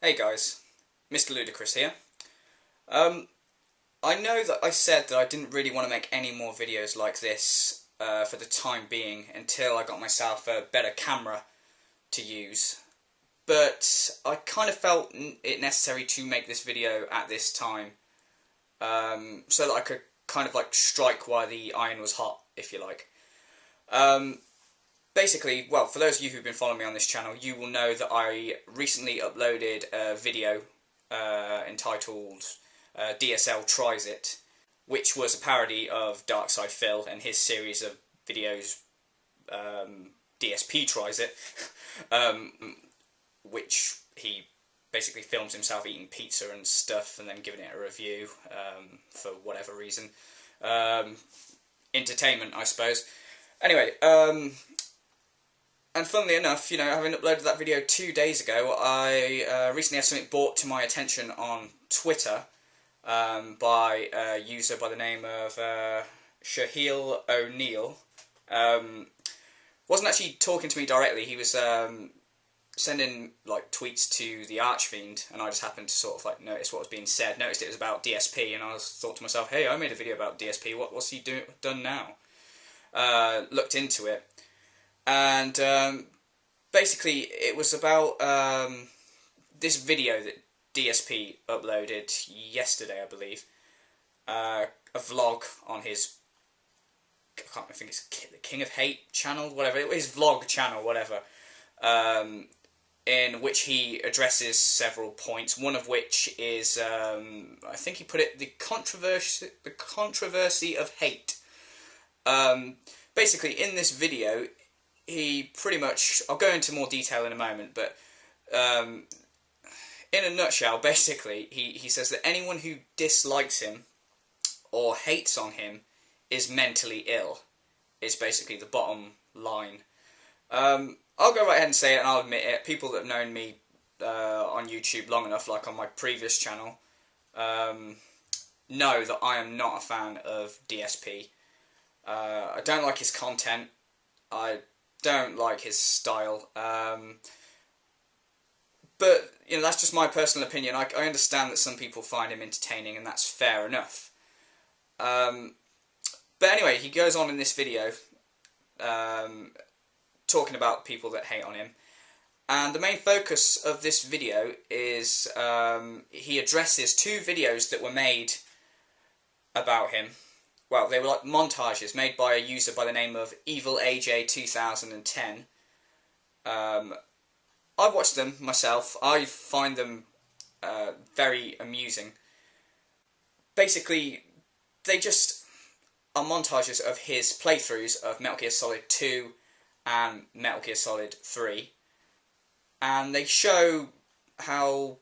Hey guys, MrLewdacris here. I know that I said that I didn't really want to make any more videos like this for the time being until I got myself a better camera to use, but I kind of felt it necessary to make this video at this time so that I could kind of like strike while the iron was hot, if you like. Basically, well, for those of you who've been following me on this channel, you will know that I recently uploaded a video entitled DSL Tries It, which was a parody of Darksydephil and his series of videos DSP Tries It, which he basically films himself eating pizza and stuff and then giving it a review for whatever reason. Entertainment, I suppose. Anyway, and funnily enough, you know, having uploaded that video 2 days ago, I recently had something brought to my attention on Twitter by a user by the name of Shahil O'Neill. Wasn't actually talking to me directly, he was sending like tweets to the Archfiend, and I just happened to sort of like notice what was being said, noticed it was about DSP, and I thought to myself, hey, I made a video about DSP, what's he done now? Looked into it. And basically it was about this video that DSP uploaded yesterday, I believe. A vlog on his, I think it's the King of Hate channel, whatever, his vlog channel, whatever. In which he addresses several points, one of which is, I think he put it, the controversy of hate. Basically, in this video, he pretty much, I'll go into more detail in a moment, but in a nutshell, basically, he says that anyone who dislikes him or hates on him is mentally ill, is basically the bottom line. I'll go right ahead and say it, and I'll admit it. People that have known me on YouTube long enough, like on my previous channel, know that I am not a fan of DSP. I don't like his content. I don't like his style. But, you know, that's just my personal opinion. I understand that some people find him entertaining, and that's fair enough. But anyway, he goes on in this video talking about people that hate on him. And the main focus of this video is he addresses two videos that were made about him. Well, they were like montages made by a user by the name of EvilAJ2010. I've watched them myself. I find them very amusing. Basically, they just are montages of his playthroughs of Metal Gear Solid 2 and Metal Gear Solid 3. And they show how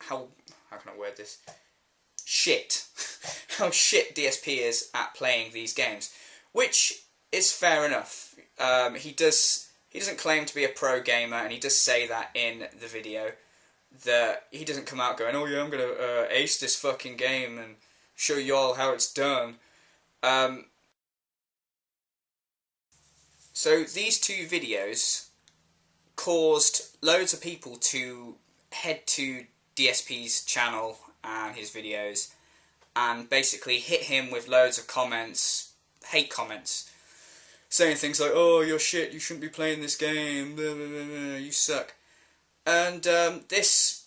can I word this? How shit DSP is at playing these games, which is fair enough. He doesn't claim to be a pro gamer, and he does say that in the video, that he doesn't come out going, oh yeah, I'm gonna ace this fucking game and show you all how it's done. So these two videos caused loads of people to head to DSP's channel and his videos and basically hit him with loads of comments, hate comments, saying things like, oh, you're shit, you shouldn't be playing this game, blah, blah, blah, blah, you suck. And this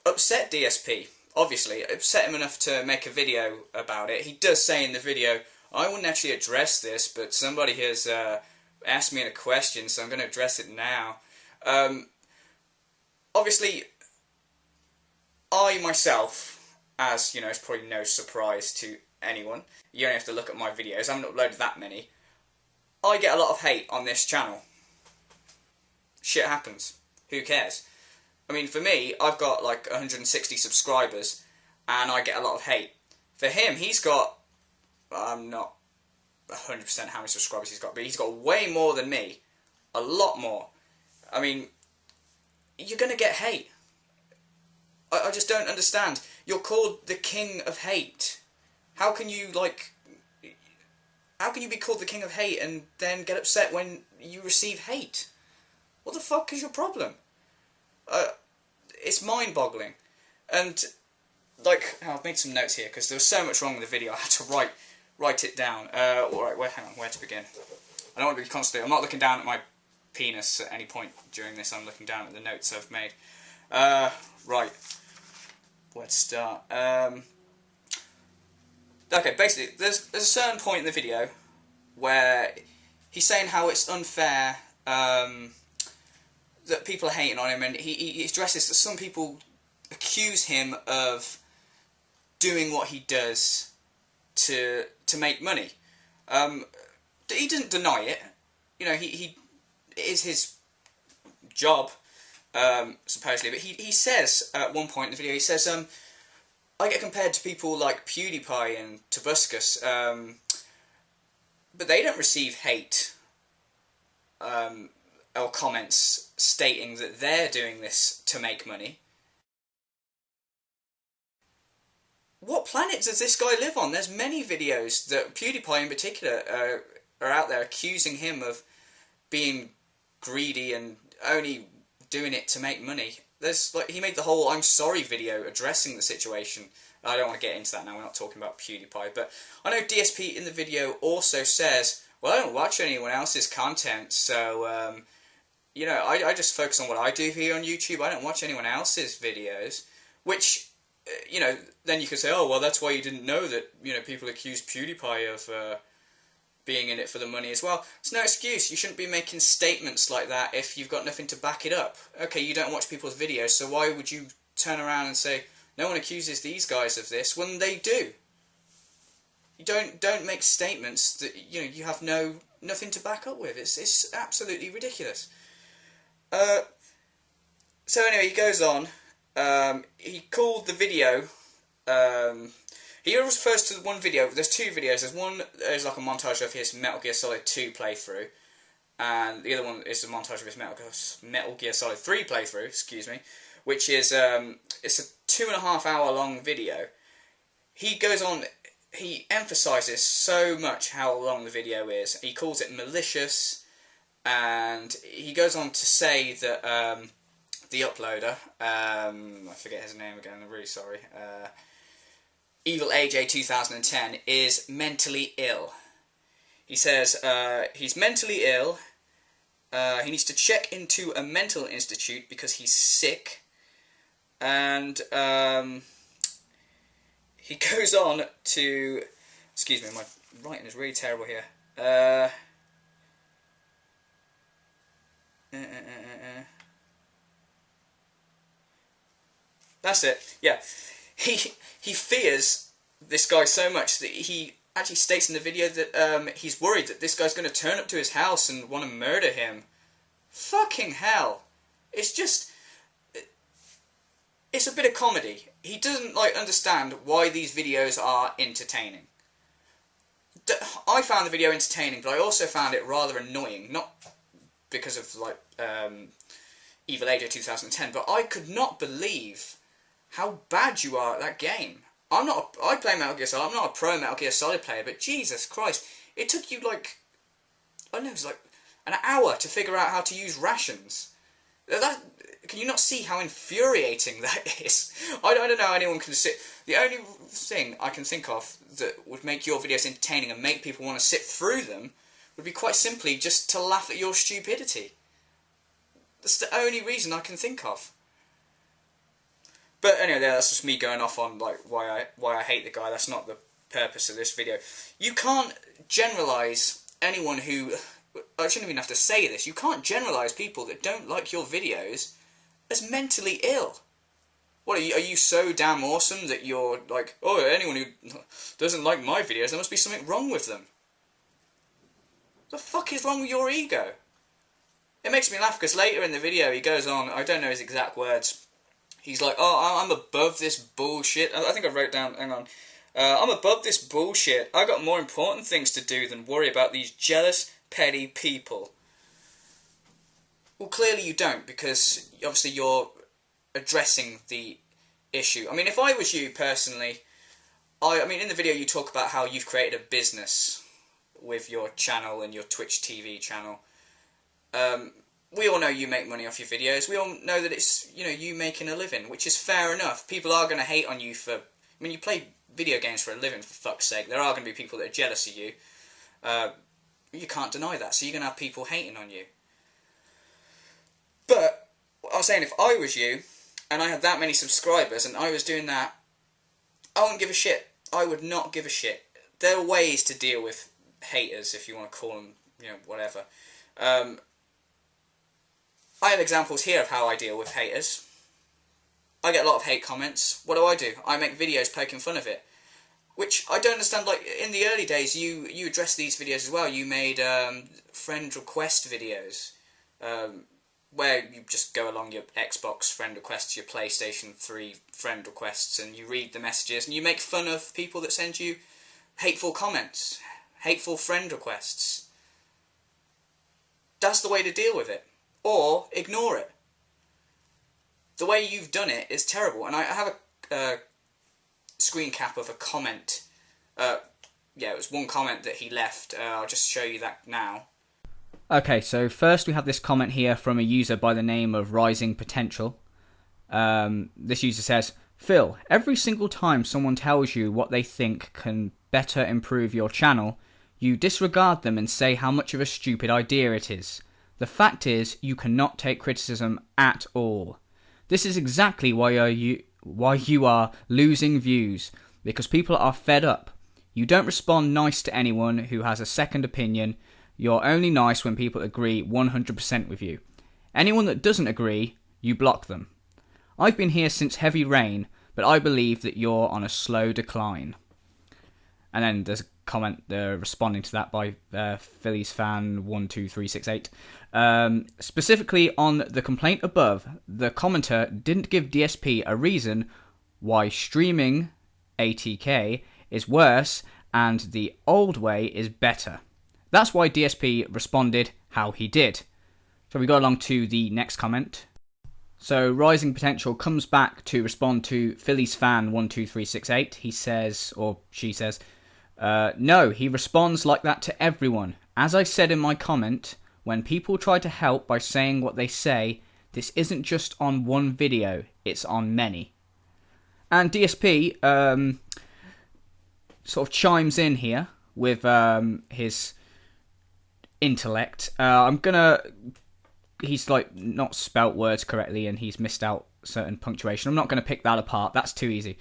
upset DSP, obviously. It upset him enough to make a video about it. He does say in the video, I wouldn't actually address this, but somebody has asked me a question, so I'm going to address it now. Obviously, I myself, as you know, it's probably no surprise to anyone, you only have to look at my videos, I haven't uploaded that many, I get a lot of hate on this channel. Shit happens. Who cares? I mean, for me, I've got like 160 subscribers, and I get a lot of hate. For him, he's got, I'm not 100% how many subscribers he's got, but he's got way more than me. A lot more. I mean, you're going to get hate. I just don't understand. You're called the King of Hate. How can you, like... How can you be called the King of Hate and then get upset when you receive hate? What the fuck is your problem? It's mind-boggling. And, like, I've made some notes here, because there was so much wrong with the video, I had to write it down. Alright, hang on, where to begin? I don't want to be constantly... I'm not looking down at my penis at any point during this, I'm looking down at the notes I've made. Right. Where to start? Okay, basically, there's a certain point in the video where he's saying how it's unfair that people are hating on him, and he addresses that some people accuse him of doing what he does to make money. He doesn't deny it. You know, it is his job, supposedly. But he says at one point in the video, he says, I get compared to people like PewDiePie and Tobuscus, but they don't receive hate or comments stating that they're doing this to make money. What planet does this guy live on? There's many videos that PewDiePie in particular are out there accusing him of being greedy and only doing it to make money. There's like he made the whole "I'm sorry" video addressing the situation. I don't want to get into that now. We're not talking about PewDiePie, but I know DSP in the video also says, "Well, I don't watch anyone else's content, so you know, I just focus on what I do here on YouTube. I don't watch anyone else's videos." Which, you know, then you could say, "Oh, well, that's why you didn't know that." You know, people accuse PewDiePie of being in it for the money as well. It's no excuse. You shouldn't be making statements like that if you've got nothing to back it up. Okay, you don't watch people's videos, so why would you turn around and say, no one accuses these guys of this, when they do? You don't make statements that, you know, you have nothing to back up with. It's absolutely ridiculous. So anyway, he goes on. He called the video... he refers to one video. There's two videos. There's like a montage of his Metal Gear Solid 2 playthrough, and the other one is a montage of his Metal Gear Solid 3 playthrough. Excuse me, which is it's a 2.5 hour long video. He goes on. He emphasises so much how long the video is. He calls it malicious, and he goes on to say that the uploader, I forget his name again. I'm really sorry. Evil AJ 2010 is mentally ill. He says he's mentally ill. He needs to check into a mental institute because he's sick. And he goes on to... Excuse me, my writing is really terrible here. That's it. Yeah. He fears this guy so much that he actually states in the video that he's worried that this guy's going to turn up to his house and want to murder him. Fucking hell. It's just... It's a bit of comedy. He doesn't understand why these videos are entertaining. I found the video entertaining, but I also found it rather annoying. Not because of Evil AJ 2010, but I could not believe how bad you are at that game. I play Metal Gear Solid. I'm not a pro Metal Gear Solid player, but Jesus Christ, it took you I don't know, it was an hour to figure out how to use rations. Can you not see how infuriating that is? I don't know how anyone can sit... The only thing I can think of that would make your videos entertaining and make people want to sit through them would be quite simply just to laugh at your stupidity. That's the only reason I can think of. But anyway, that's just me going off on why I hate the guy. That's not the purpose of this video. You can't generalise anyone who... I shouldn't even have to say this. You can't generalise people that don't like your videos as mentally ill. What, are you so damn awesome that you're like, oh, anyone who doesn't like my videos, there must be something wrong with them? What the fuck is wrong with your ego? It makes me laugh because later in the video he goes on, I don't know his exact words, he's like, oh, I'm above this bullshit. I think I wrote down, hang on. I'm above this bullshit. I got more important things to do than worry about these jealous, petty people. Well, clearly you don't, because obviously you're addressing the issue. I mean, if I was you personally, I mean, in the video you talk about how you've created a business with your channel and your Twitch TV channel. we all know you make money off your videos. We all know that it's, you know, you making a living, which is fair enough. People are going to hate on you for... I mean, you play video games for a living, for fuck's sake. There are going to be people that are jealous of you. You can't deny that, so you're going to have people hating on you. But, I was saying, if I was you, and I had that many subscribers, and I was doing that, I wouldn't give a shit. I would not give a shit. There are ways to deal with haters, if you want to call them, you know, whatever. I have examples here of how I deal with haters. I get a lot of hate comments. What do? I make videos poking fun of it. Which, I don't understand, like, in the early days, you addressed these videos as well. You made friend request videos, where you just go along your Xbox friend requests, your PlayStation 3 friend requests, and you read the messages, and you make fun of people that send you hateful comments, hateful friend requests. That's the way to deal with it. Or ignore it. The way you've done it is terrible. And I have a screen cap of a comment. Yeah, it was one comment that he left. I'll just show you that now. Okay, so first we have this comment here from a user by the name of Rising Potential. This user says, Phil, every single time someone tells you what they think can better improve your channel, you disregard them and say how much of a stupid idea it is. The fact is, you cannot take criticism at all. This is exactly why you are losing views, because people are fed up. You don't respond nice to anyone who has a second opinion. You're only nice when people agree 100% with you. Anyone that doesn't agree, you block them. I've been here since Heavy Rain, but I believe that you're on a slow decline. And then there's a comment responding to that by Phillies fan 12368. Specifically on the complaint above, the commenter didn't give DSP a reason why streaming ATK is worse and the old way is better. That's why DSP responded how he did. So we go along to the next comment. So Rising Potential comes back to respond to Phillies fan 12368. He says, or she says, no, he responds like that to everyone. As I said in my comment, when people try to help by saying what they say, this isn't just on one video, it's on many. And DSP sort of chimes in here with his intellect. He's like not spelt words correctly and he's missed out certain punctuation. I'm not going to pick that apart, that's too easy.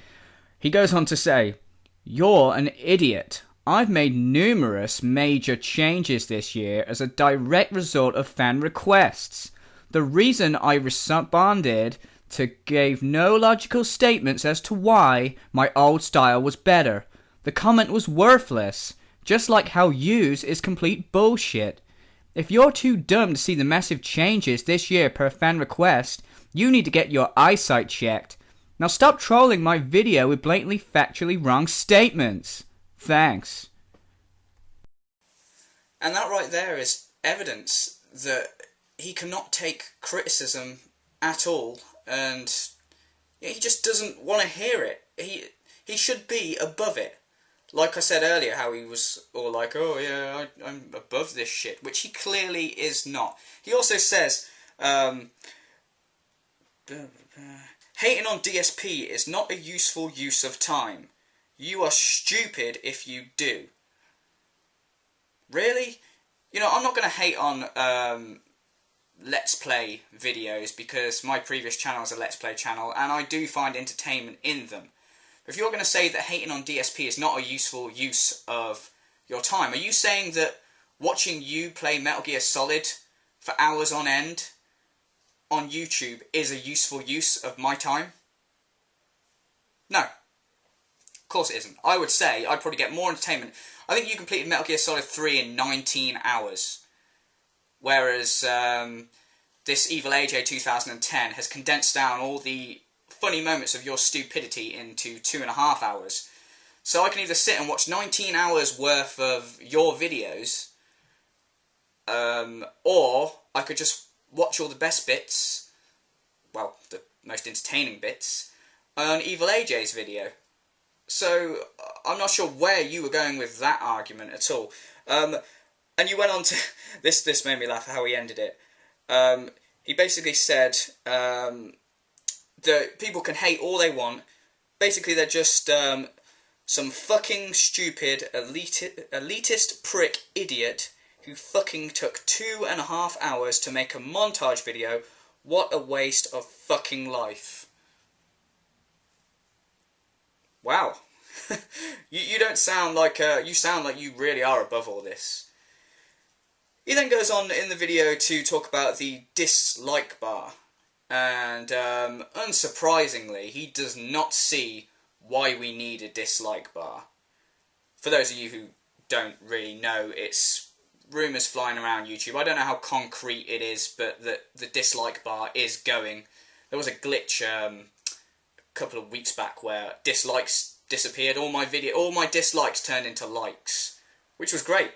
He goes on to say, you're an idiot. I've made numerous major changes this year as a direct result of fan requests. The reason I responded to gave no logical statements as to why my old style was better. The comment was worthless, just like how yours is complete bullshit. If you're too dumb to see the massive changes this year per fan request, you need to get your eyesight checked. Now stop trolling my video with blatantly factually wrong statements. Thanks. And that right there is evidence that he cannot take criticism at all, and he just doesn't want to hear it. He should be above it. Like I said earlier, how he was all like, oh yeah, I'm above this shit, which he clearly is not. He also says, hating on DSP is not a useful use of time. You are stupid if you do. Really? You know, I'm not going to hate on Let's Play videos because my previous channel is a Let's Play channel and I do find entertainment in them. If you're going to say that hating on DSP is not a useful use of your time, are you saying that watching you play Metal Gear Solid for hours on end on YouTube is a useful use of my time? No. Of course it isn't. I would say I'd probably get more entertainment. I think you completed Metal Gear Solid 3 in 19 hours. Whereas this Evil AJ 2010 has condensed down all the funny moments of your stupidity into 2.5 hours. So I can either sit and watch 19 hours worth of your videos, or I could just watch all the best bits, well, the most entertaining bits, on Evil AJ's video. So I'm not sure where you were going with that argument at all. And you went on to... This made me laugh how he ended it. He basically said that people can hate all they want. Basically, they're just some fucking stupid elitist prick idiot who fucking took 2.5 hours to make a montage video. What a waste of fucking life. Wow. you don't sound like you sound like you really are above all this. He then goes on in the video to talk about the dislike bar, and unsurprisingly, he does not see why we need a dislike bar. For those of you who don't really know, it's rumours flying around YouTube. I don't know how concrete it is, but the dislike bar is going. There was a glitch a couple of weeks back where dislikes disappeared. All my dislikes turned into likes, which was great.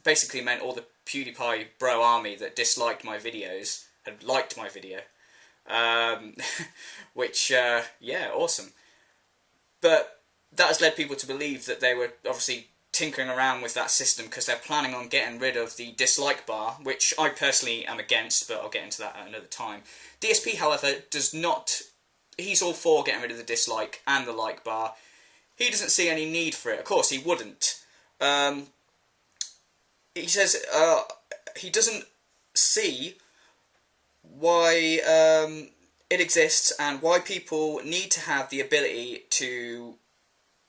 Basically meant all the PewDiePie bro army that disliked my videos had liked my video. Which, yeah, awesome. But that has led people to believe that they were obviously tinkering around with that system because they're planning on getting rid of the dislike bar, which I personally am against, but I'll get into that at another time. DSP, however, does not... He's all for getting rid of the dislike and the like bar. He doesn't see any need for it. Of course, he wouldn't. He says he doesn't see why it exists and why people need to have the ability to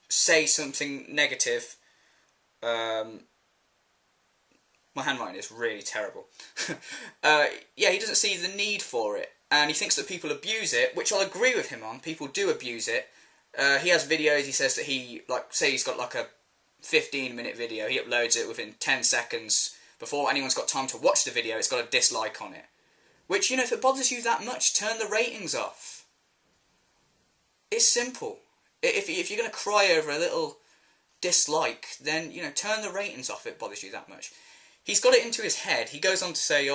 say something negative. My handwriting is really terrible. Yeah, he doesn't see the need for it, and he thinks that people abuse it, which I'll agree with him on. People do abuse it. He has videos, he says that he, say he's got like a 15-minute video, he uploads it within 10 seconds. Before anyone's got time to watch the video, it's got a dislike on it. Which, if it bothers you that much, turn the ratings off. It's simple. If you're going to cry over a little dislike, then, turn the ratings off if it bothers you that much. He's got it into his head. He goes on to say,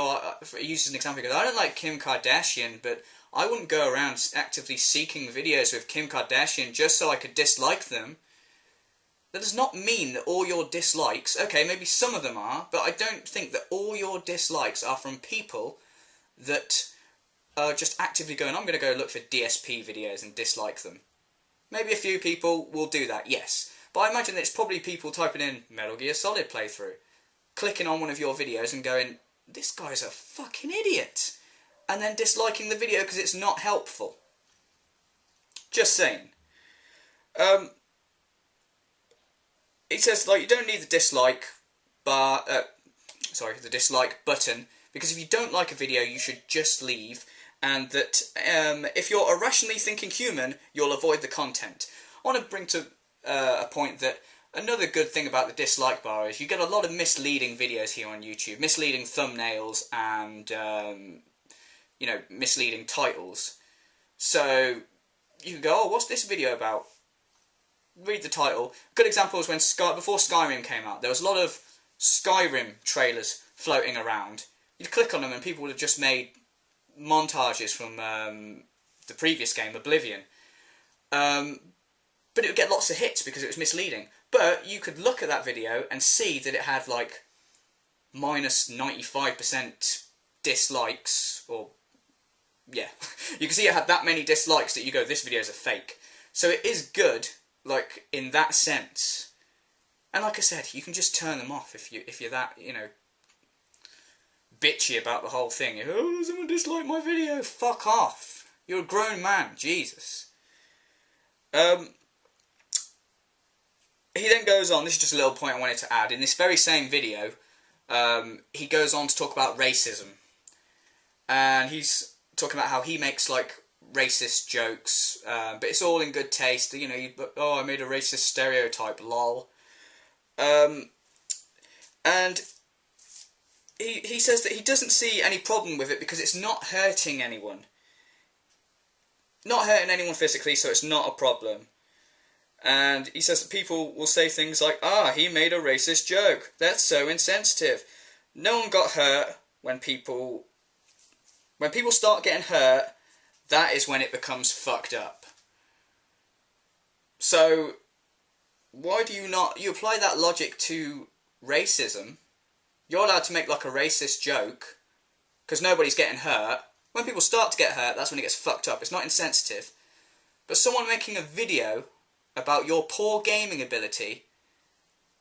he uses an example, he goes, I don't like Kim Kardashian, but I wouldn't go around actively seeking videos with Kim Kardashian just so I could dislike them. That does not mean that all your dislikes, okay, maybe some of them are, but I don't think that all your dislikes are from people that are just actively going, I'm going to go look for DSP videos and dislike them. Maybe a few people will do that, yes. But I imagine that it's probably people typing in Metal Gear Solid playthrough, clicking on one of your videos and going, this guy's a fucking idiot, and then disliking the video because it's not helpful. Just saying. He says, you don't need the dislike bar, the dislike button, because if you don't like a video, you should just leave, and that if you're a rationally thinking human, you'll avoid the content. I want to bring to a point that another good thing about the dislike bar is you get a lot of misleading videos here on YouTube, misleading thumbnails and, misleading titles. So you can go, what's this video about? Read the title. Good example is when before Skyrim came out, there was a lot of Skyrim trailers floating around. You'd click on them and people would have just made montages from the previous game, Oblivion. But it would get lots of hits because it was misleading. But you could look at that video and see that it had minus 95% dislikes, or yeah, you can see it had that many dislikes that you go, this video is a fake. So it is good, in that sense. And like I said, you can just turn them off if you're that, bitchy about the whole thing. Oh, someone disliked my video. Fuck off. You're a grown man. Jesus. He then goes on, this is just a little point I wanted to add. In this very same video, he goes on to talk about racism. And he's talking about how he makes, racist jokes, but it's all in good taste. I made a racist stereotype, lol. And he says that he doesn't see any problem with it because it's not hurting anyone. Not hurting anyone physically, so it's not a problem. And he says that people will say things like, he made a racist joke. That's so insensitive. No one got hurt when people start getting hurt, that is when it becomes fucked up. So, why do you apply that logic to racism? You're allowed to make a racist joke, because nobody's getting hurt. When people start to get hurt, that's when it gets fucked up. It's not insensitive. But someone making a video about your poor gaming ability,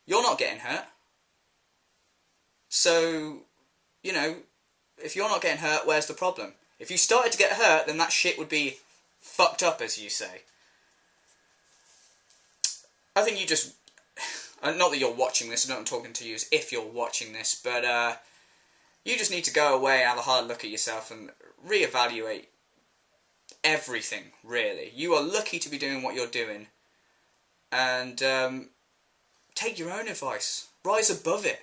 you're not getting hurt. So, you know, if you're not getting hurt, where's the problem? If you started to get hurt, then that shit would be fucked up, as you say. I think you just... not that you're watching this, I'm not talking to you as if you're watching this, but you just need to go away, have a hard look at yourself and reevaluate everything, really. You are lucky to be doing what you're doing, and take your own advice. Rise above it.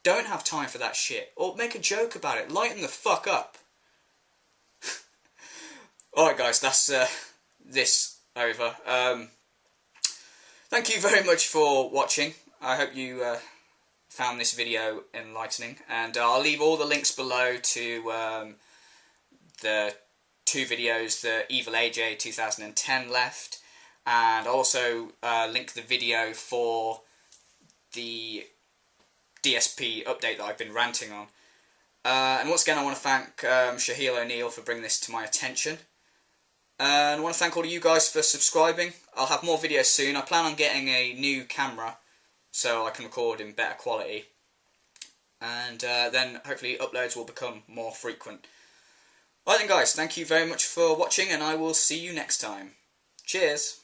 Don't have time for that shit. Or make a joke about it. Lighten the fuck up. Alright guys, that's this over. Thank you very much for watching. I hope you found this video enlightening. And I'll leave all the links below to the 2 videos that Evil AJ 2010 left. And also link the video for the DSP update that I've been ranting on. And once again I want to thank Shaquille O'Neal for bringing this to my attention. And I want to thank all of you guys for subscribing. I'll have more videos soon. I plan on getting a new camera so I can record in better quality. And then hopefully uploads will become more frequent. Alright then guys, thank you very much for watching and I will see you next time. Cheers!